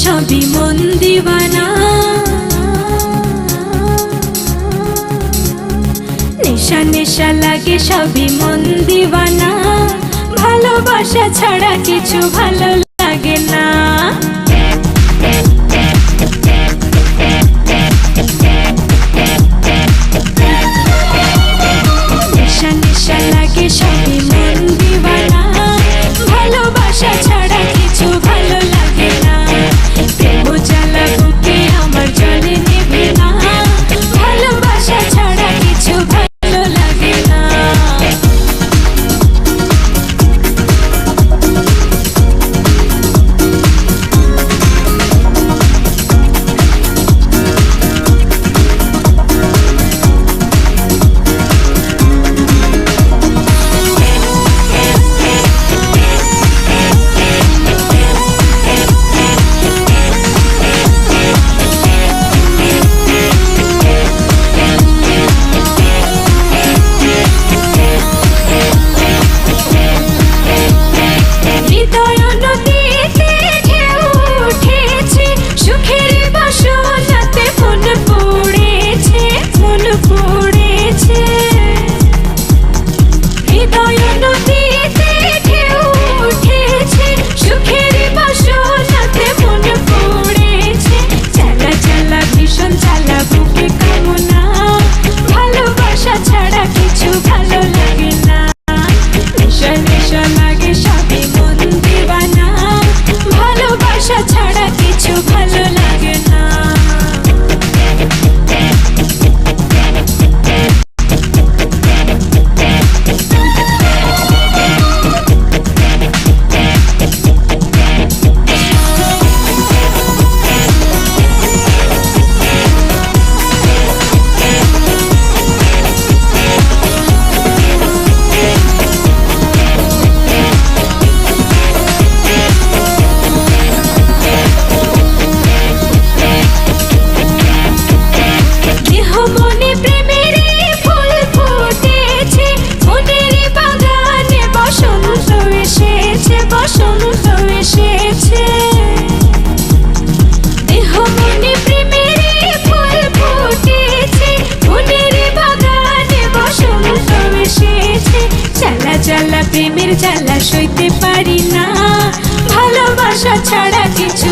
সবই মন দিওয়ানা, নেশা নেশা লাগে সবই মন দিওয়ানা, ভালোবাসা ছাড়া কিছু ভালো লাগে না। নেশা নেশা লাগে সবই মন দিওয়ানা, ভালোবাসা ছাড়া কিছু ভালো লাগে না। প্রেম জ্বালা বুকে আমার জলে নেবে না, ভালোবাসা ছাড়া কিছু ভালো লাগে না। প্রেমের জ্বালা সইতে পারি না, ভালোবাসা ছাড়া কিছু